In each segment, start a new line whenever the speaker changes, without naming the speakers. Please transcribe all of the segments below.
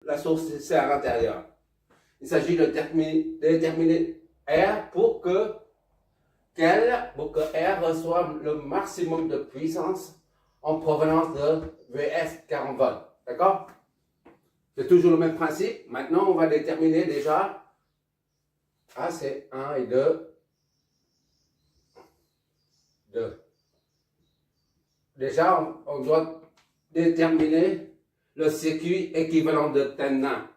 la source c'est à l'intérieur. Il s'agit de déterminer R pour que R reçoive le maximum de puissance en provenance de VS 40 volts. D'accord? C'est toujours le même principe. Maintenant, on va déterminer déjà. Ah, c'est 1 et 2. 2. Déjà, on doit déterminer le circuit équivalent de Thevenin.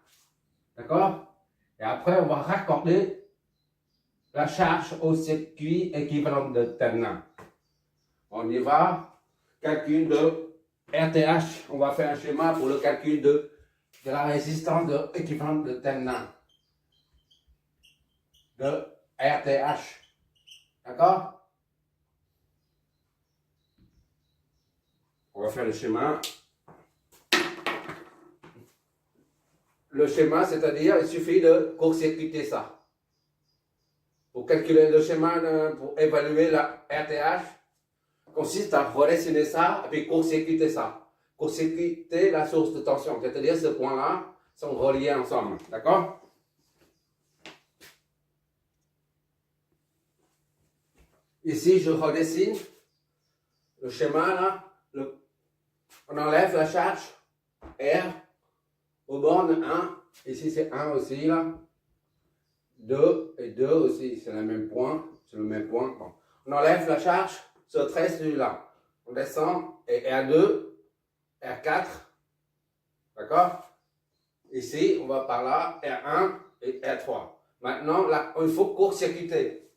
D'accord? Et après, on va raccorder la charge au circuit équivalent de Thevenin. On y va. Calcul de RTH. On va faire un schéma pour le calcul de la résistance de équivalent de Thevenin. De RTH. D'accord? On va faire le schéma. Le schéma, c'est-à-dire, il suffit de court-circuiter ça. Pour calculer le schéma, pour évaluer la RTH, consiste à redessiner ça et puis court-circuiter ça. Court-circuiter la source de tension, c'est-à-dire ce point-là sont reliés ensemble. D'accord? Ici, je redessine le schéma là. On enlève la charge R aux bornes 1. Ici, c'est 1 aussi là. 2 et 2 aussi, c'est le même point. C'est le même point. Bon. On enlève la charge sur 13 celui-là. On descend et R2, R4. D'accord? Ici, on va par là, R1 et R3. Maintenant, là, il faut court-circuiter.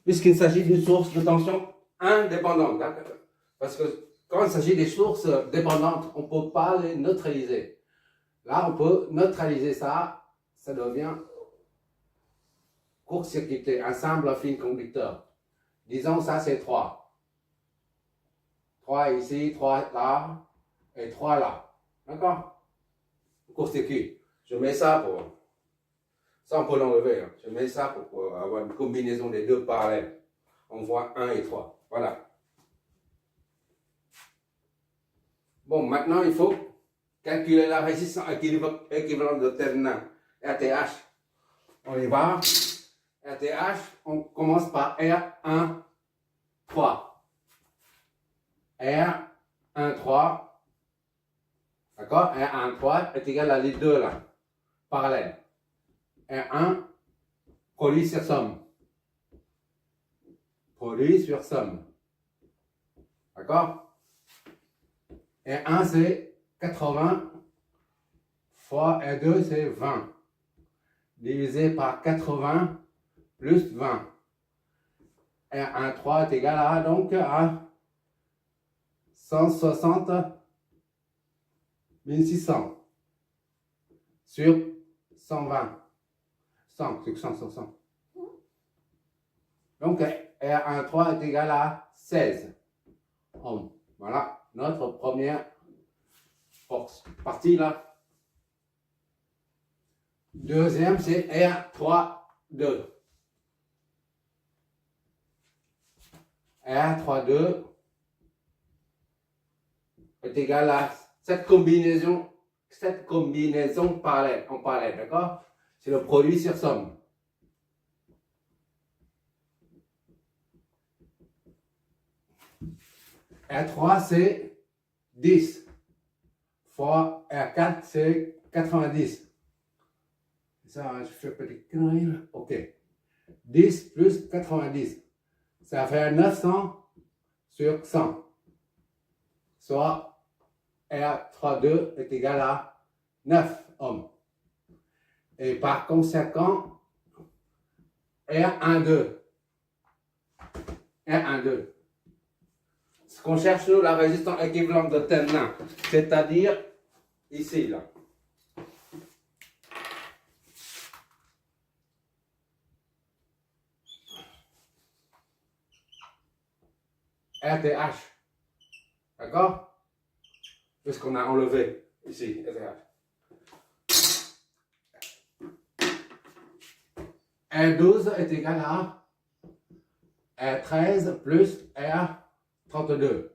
Puisqu'il s'agit d'une source de tension indépendante. Parce que quand il s'agit des sources dépendantes, on ne peut pas les neutraliser. Là, on peut neutraliser ça, ça devient court-circuité, un simple fil conducteur. Disons ça, c'est 3. 3 ici, 3 là, et 3 là. D'accord? Court-circuit. Je mets ça pour... Ça, on peut l'enlever. Hein. Je mets ça pour avoir une combinaison des deux parallèles. On voit 1 et 3. Voilà. Bon, maintenant, il faut calculer la résistance équivalente de Thevenin, RTH. On y va. RTH, on commence par R1, 3. R1, 3. D'accord? R1, 3 est égal à les deux là, parallèles. R1, produit sur somme. Produit sur somme. D'accord? R1, c'est 80 fois R2, c'est 20. Divisé par 80 plus 20. R1, 3 est égal à, donc, à 160 600 sur 120. 100 sur 160. Donc, R1, 3 est égal à 16 ohms. Voilà notre première partie là. Deuxième, c'est R3, 2. R3, 2 est égal à cette combinaison parallèle, en parallèle, d'accord? C'est le produit sur somme. R3, c'est 10 fois R4, c'est 90. Ça, je fais petit connerie là. Ok. 10 plus 90. Ça fait 900 sur 100. Soit R32 est égal à 9 ohms. Et par conséquent, R12. R12. Ce qu'on cherche, nous, la résistance équivalente de Thevenin, c'est-à-dire ici, là. RTH. D'accord? Puisqu'on a enlevé ici, RTH. R12 est égal à R13 plus R32.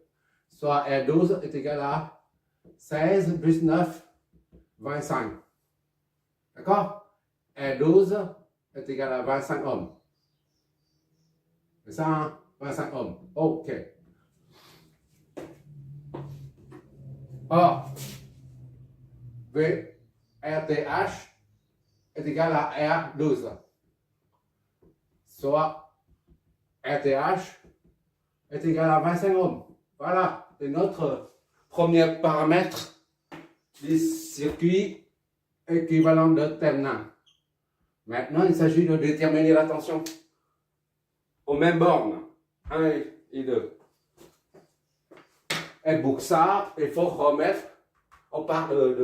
Soit R12 est égal à 16 plus 9, 25. D'accord? R12 est égal à 25 ohms. C'est ça, hein? 25 ohms. OK. Or, VRTH est égal à R12. Soit RTH est égal à 25 ohms. Voilà, c'est notre premier paramètre du circuit équivalent de terminal. Maintenant, il s'agit de déterminer la tension aux mêmes bornes, 1 et 2. Et pour ça, il faut remettre, on parle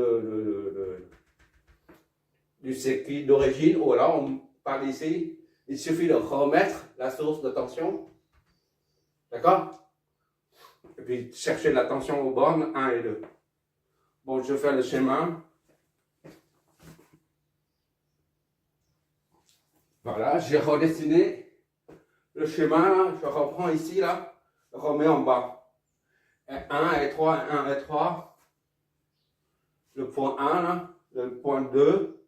du circuit d'origine, ou alors on parle ici, il suffit de remettre la source de tension, d'accord? Et puis chercher la tension aux bornes 1 et 2. Bon, je fais le schéma. Voilà, j'ai redessiné le schéma, là, je reprends ici, là, je remets en bas. R1, R3, R1, R3. Le point 1, là, le point 2,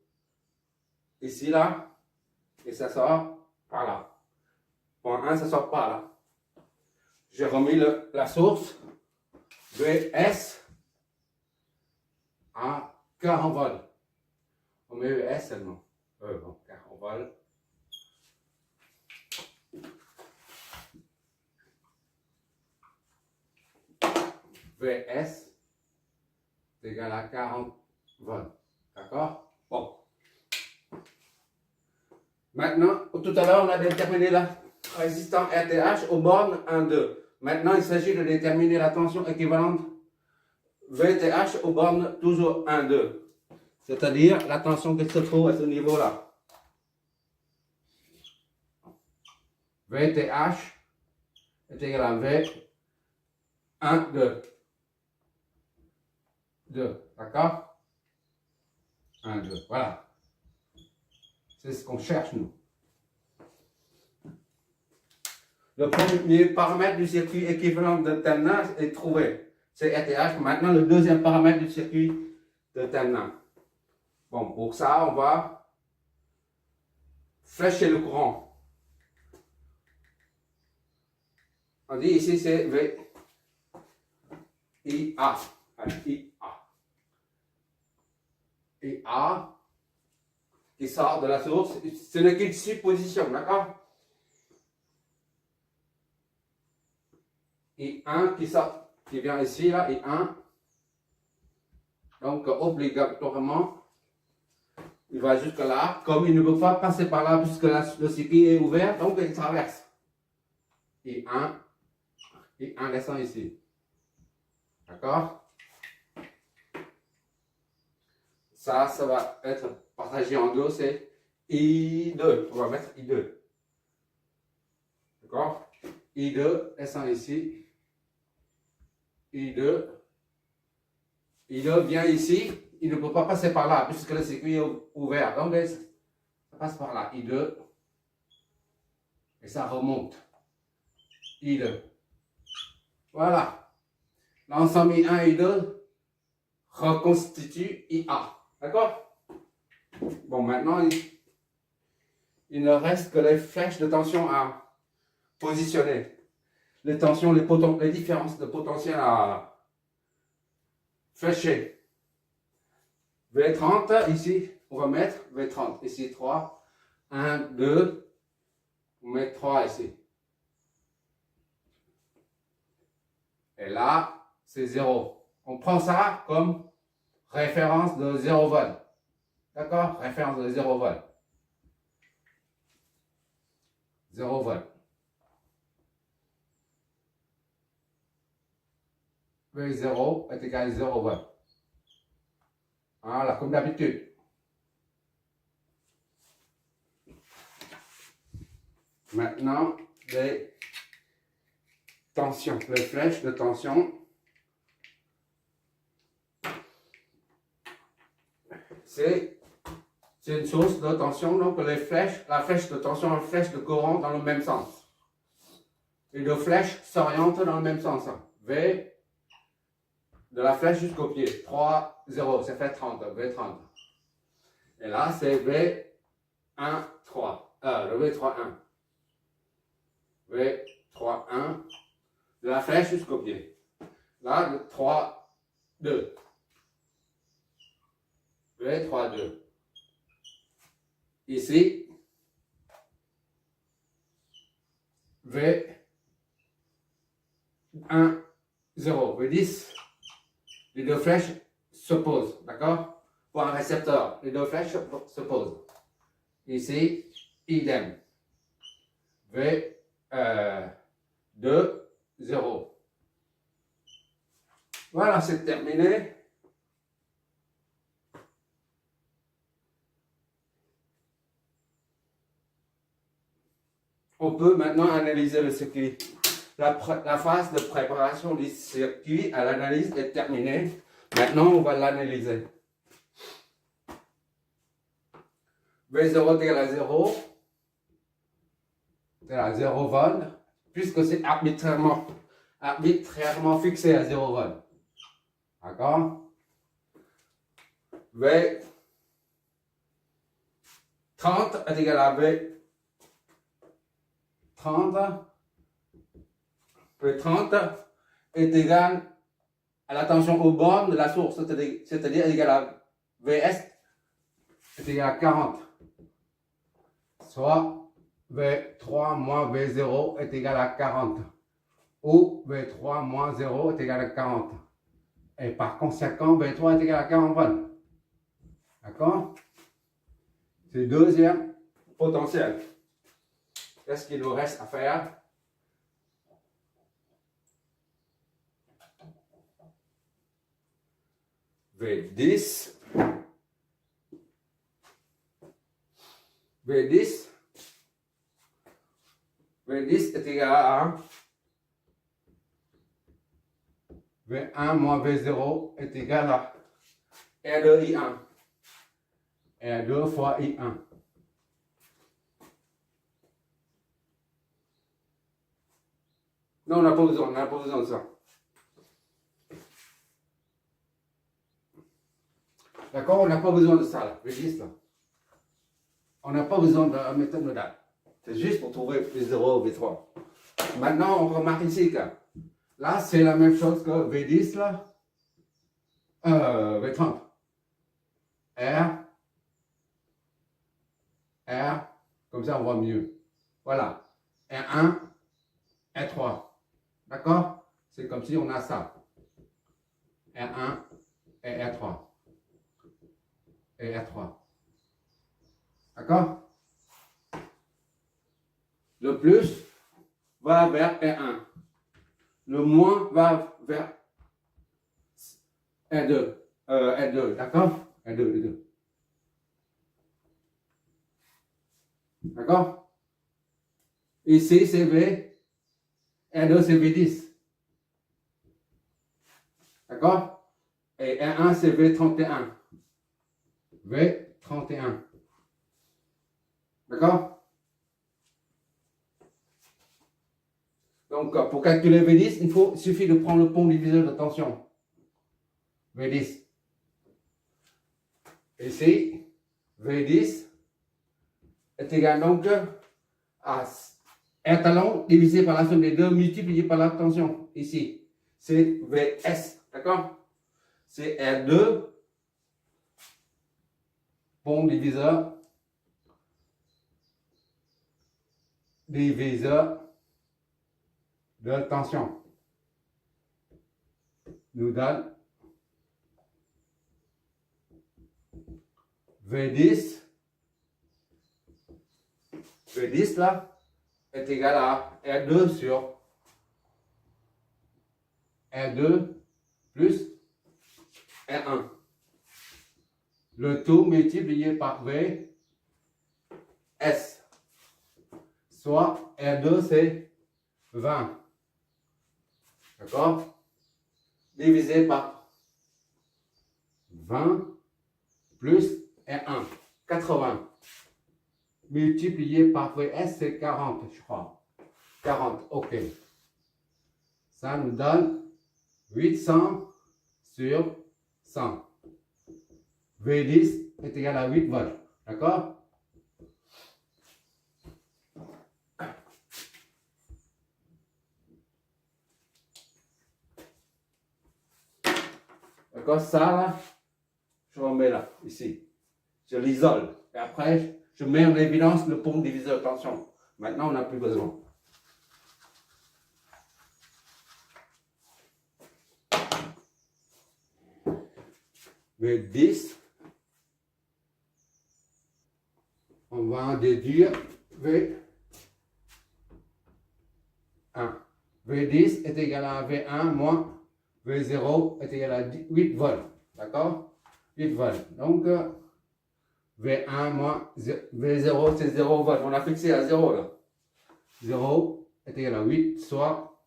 ici, là, et ça sort par là. Point 1, ça sort par là. J'ai remis la source, VS, à 40 volts. On met VS seulement. Bon, 40 volts. VS est égal à 40 volts. D'accord? Bon. Maintenant, tout à l'heure, on a déterminé la résistance RTH aux bornes 1, 2. Maintenant, il s'agit de déterminer la tension équivalente VTH aux bornes toujours 1, 2. C'est-à-dire la tension qui se trouve à ce niveau-là. VTH est égal à V 1, 2. 2, d'accord? 1, 2, voilà. C'est ce qu'on cherche, nous. Le premier paramètre du circuit équivalent de terminal est trouvé. C'est RTH. Maintenant, le deuxième paramètre du circuit de terminal. Bon, pour ça, on va flécher le courant. On dit ici, c'est V, IA. IA qui sort de la source, ce n'est qu'une supposition, d'accord? I1 qui sort, qui vient ici, là, I1. Donc, obligatoirement, il va jusque là. Comme il ne peut pas passer par là puisque le circuit est ouvert, donc il traverse. I1 descend ici. D'accord? Ça va être partagé en deux, c'est I2. On va mettre I2. D'accord? I2 descend ici. I2 vient ici. Il ne peut pas passer par là puisque le circuit est ouvert. Donc, ça passe par là. I2. Et ça remonte. I2. Voilà. L'ensemble I1 et I2 reconstitue IA. D'accord? Bon, maintenant, il ne reste que les flèches de tension à positionner. Les tensions, les différences de potentiel à flécher. V30, ici, on va mettre V30. Ici, 3. 1, 2. On met 3 ici. Et là, c'est 0. On prend ça comme référence de 0 volt. D'accord? Référence de 0 volt. 0 volt. V0 est égal à 0 volt. Voilà, comme d'habitude. Maintenant, les tensions, les flèches de tension. C'est une source de tension, donc la flèche de tension et la flèche de courant dans le même sens. Les deux flèches s'orientent dans le même sens. V2 de la flèche jusqu'au pied. 3, 0, ça fait 30, V30. Et là, c'est V1, 3. Le V3, 1. V3, 1. De la flèche jusqu'au pied. Là, le 3, 2. V3, 2. Ici, V1, 0. V10. Les deux flèches s'opposent, d'accord? Pour un récepteur, les deux flèches s'opposent. Ici, idem. V 2, 0. Voilà, c'est terminé. On peut maintenant analyser le circuit. La phase de préparation du circuit à l'analyse est terminée. Maintenant, on va l'analyser. V0 égale à 0. C'est à 0 volts, puisque c'est arbitrairement fixé à 0 volts. D'accord? V 30 est égal à V 30. V30 est égal à la tension aux bornes de la source, c'est-à-dire égal à Vs est égal à 40. Soit V3 moins V0 est égal à 40. Ou V3 moins 0 est égal à 40. Et par conséquent, V3 est égal à 40 volts. D'accord? C'est le deuxième potentiel. Qu'est-ce qu'il nous reste à faire? V10. V10. V10 est égal à V1 moins V0 est égal à R2 I1. R2 fois I1. Non, on n'a pas besoin de ça. D'accord? On n'a pas besoin de ça, là. V10, là. On n'a pas besoin de la méthode nodale. C'est juste pour trouver V0 ou V3. Maintenant, on remarque ici que là, c'est la même chose que V10, là. V30. R, comme ça on voit mieux. Voilà. R1, R3. D'accord? C'est comme si on a ça. R1 et R3. Et R3. D'accord? Le plus va vers R1. Le moins va vers R2. R2, d'accord? R2. D'accord? Ici, c'est V. R2, c'est V10. D'accord? Et R1, c'est V31. V31. D'accord? Donc, pour calculer V10, il suffit de prendre le pont diviseur de tension. V10. Ici, V10 est égal donc à R talon divisé par la somme des deux multiplié par la tension. Ici, c'est Vs. D'accord? C'est R2 pont diviseur de tension nous donne V10 là est égal à R2 sur R2 plus R1. Le tout multiplié par V S. Soit R2 c'est 20. D'accord? Divisé par 20 plus R1. 80. Multiplié par VS, c'est 40, je crois. 40, ok. Ça nous donne sur 100. V10 est égal à 8 volts. D'accord? D'accord? Ça, là, je remets là, ici. Je l'isole. Et après, je mets en évidence le pont diviseur tension. Maintenant, on n'a plus besoin. V10, on va en déduire V1. V10 est égal à V1 moins V0 est égal à 8 volts. D'accord? 8 volts. Donc, V1 moins V0, c'est 0 volts. On a fixé à 0 là. 0 est égal à 8, soit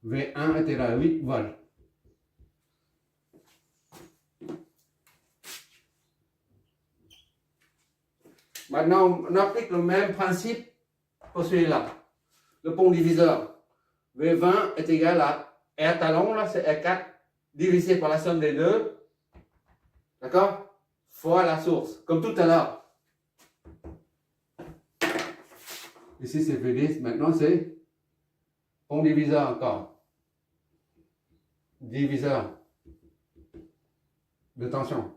V1 est égal à 8 volts. Maintenant, on applique le même principe pour celui-là. Le pont diviseur. V20 est égal à R talon, là c'est R4, divisé par la somme des deux. D'accord? Fois la source, comme tout à l'heure. Ici c'est V10, maintenant c'est pont diviseur encore. Diviseur de tension.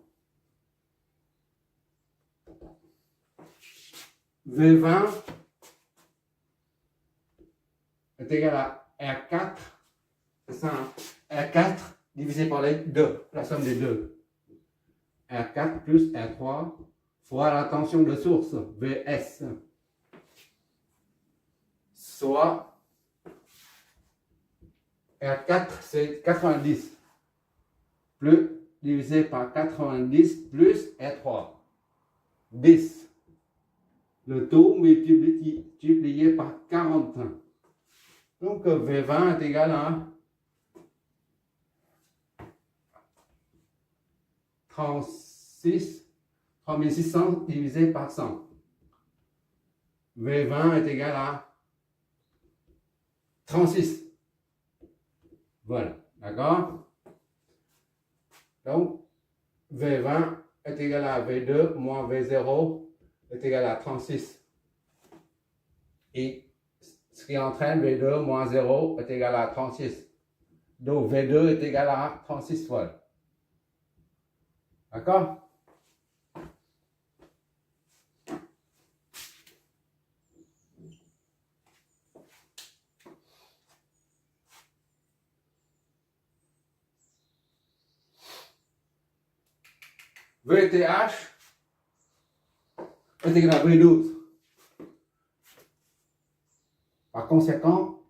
V20 est égal à R4, c'est ça, hein? R4 divisé par les deux, la somme des deux. R4 plus R3 fois la tension de source, Vs. Soit R4 c'est 90, plus divisé par 90 plus R3, 10. Le taux multiplié par 40. Donc V20 est égal à 3600 divisé par 100. V20 est égal à 36. Voilà, d'accord? Donc V20 est égal à V2 moins V0 est égal à 36. Et ce qui entraîne V2 moins 0 est égal à 36. Donc V2 est égal à 36 volts. D'accord? VTH est égal à V12. Par conséquent,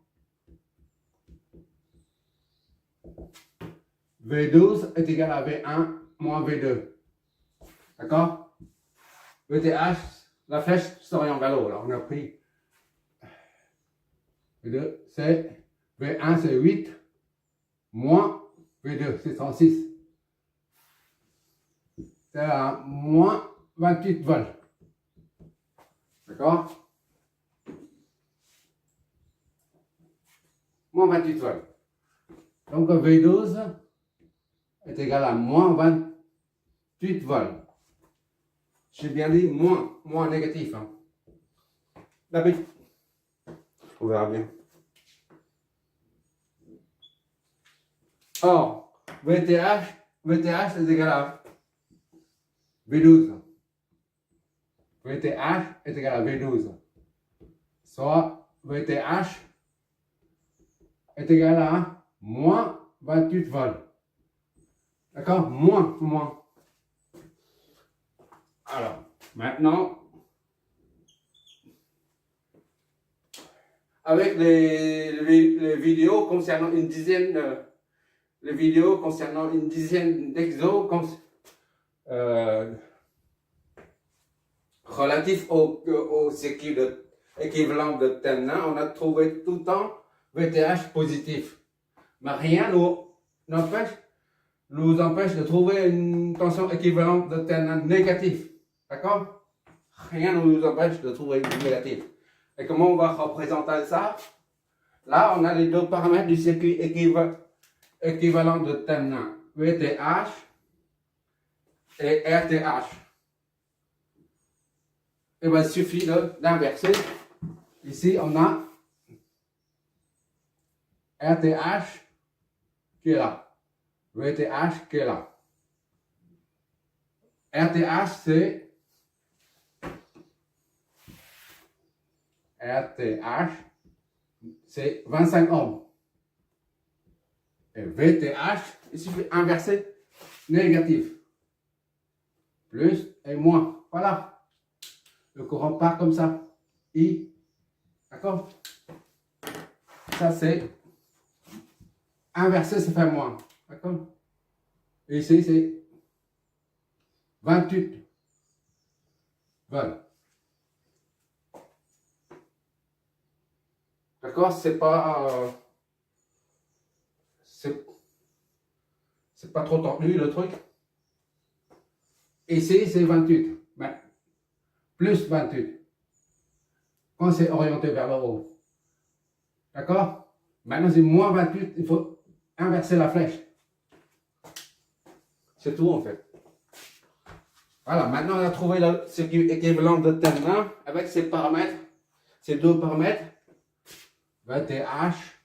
V12 est égal à V1 moins V2. D'accord? VTH, la flèche s'oriente vers le haut. Là, on a pris V2, c'est V1, c'est 8 moins V2, c'est 36. C'est à moins 28 volts. D'accord? Moins 28 volts. Donc V12 est égal à moins 28 volts. J'ai bien dit moins négatif. Hein. D'habitude, on verra bien. Or, VTH est égal à V12. VTH est égal à V12. Soit VTH est égal à moins 28 volts. D'accord? Moins. Alors, maintenant, avec les vidéos concernant une dizaine d'exos relatifs au cycle équivalent de Tennin, on a trouvé tout le temps VTH positif. Mais rien nous empêche de trouver une tension équivalente de Tennin négatif. D'accord? Rien ne nous empêche de trouver une négative. Et comment on va représenter ça? Là, on a les deux paramètres du circuit équivalent de Tennin. VTH et RTH. Et bien, il suffit d'inverser. Ici, on a RTH qui est là. VTH qui est là. RTH, c'est 25 ohms. Et VTH, il suffit d'inverser négatif. Plus et moins. Voilà. Le courant part comme ça. I. D'accord? Ça, c'est inversé, ça fait moins. D'accord? Et ici, c'est 28 volts. D'accord? C'est pas trop tendu le truc. Ici, c'est 28. Ben, plus 28. Quand c'est orienté vers le haut. D'accord? Maintenant, c'est moins 28. Il faut inverser la flèche. C'est tout en fait. Voilà, maintenant on a trouvé le circuit équivalent de terminal avec ces paramètres, ces deux paramètres. VTH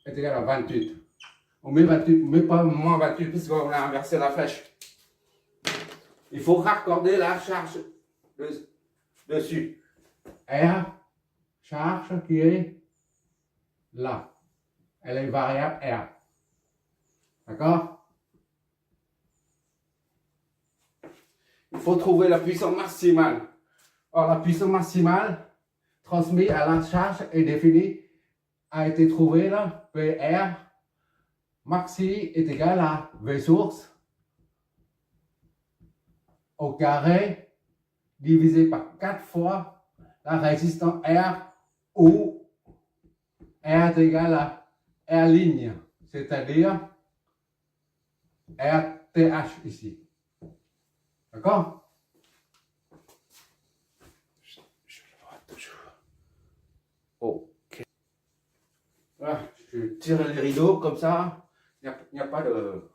est égal à 28. On met 28, mais pas moins 28 puisqu'on a inversé la flèche. Il faut raccorder la charge dessus. R, charge qui est là. Elle est variable R. D'accord? Il faut trouver la puissance maximale. Or, la puissance maximale transmise à la charge est définie, a été trouvée là. PR maxi est égal à V source au carré divisé par 4 fois la résistance R où R est égal à R ligne, c'est-à-dire RTH ici. D'accord? Je le vois toujours. Ok. Voilà, je tire les rideaux comme ça. Il n'y a pas de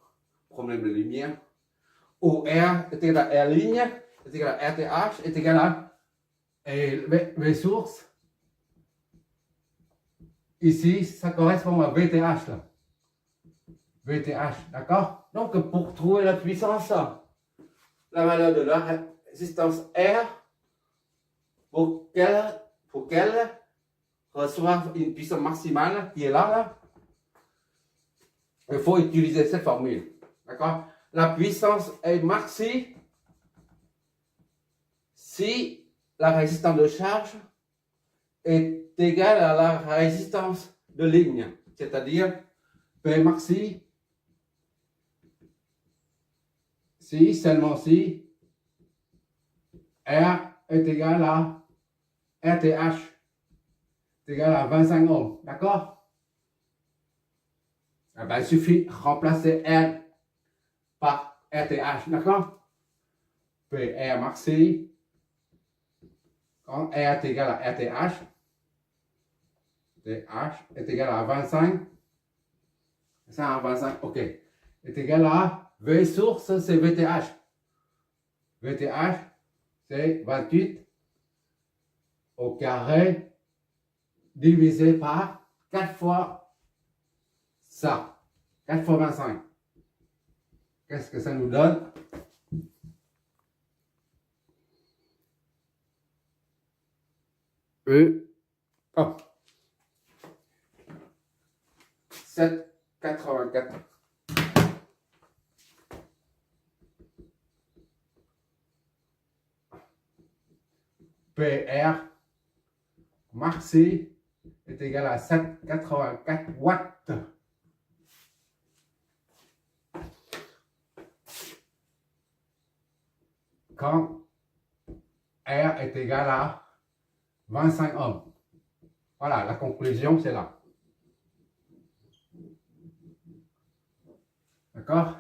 problème de lumière. OR est égal à R ligne, est égal à RTH, est égal à V source. Ici, ça correspond à VTH là. VTH, d'accord? Donc, pour trouver la puissance, la valeur de la résistance R, pour qu'elle reçoive une puissance maximale qui est là, il faut utiliser cette formule. D'accord? La puissance est maxi si la résistance de charge est égale à la résistance de ligne, c'est-à-dire P maxi si, seulement si, R est égal à RTH, est égal à 25 ohms, d'accord? Eh ben, il suffit de remplacer R par RTH, d'accord? PR maxi, quand R est égal à RTH, TH est égal à 25, ça à 25, ok, est égal à V source, c'est VTH. VTH, c'est 28 au carré divisé par 4 fois ça. 4 fois 25. Qu'est-ce que ça nous donne? Oh. 7,84. PR maxi est égal à 7,84 watts. Quand R est égal à 25 ohms. Voilà, la conclusion, c'est là. D'accord?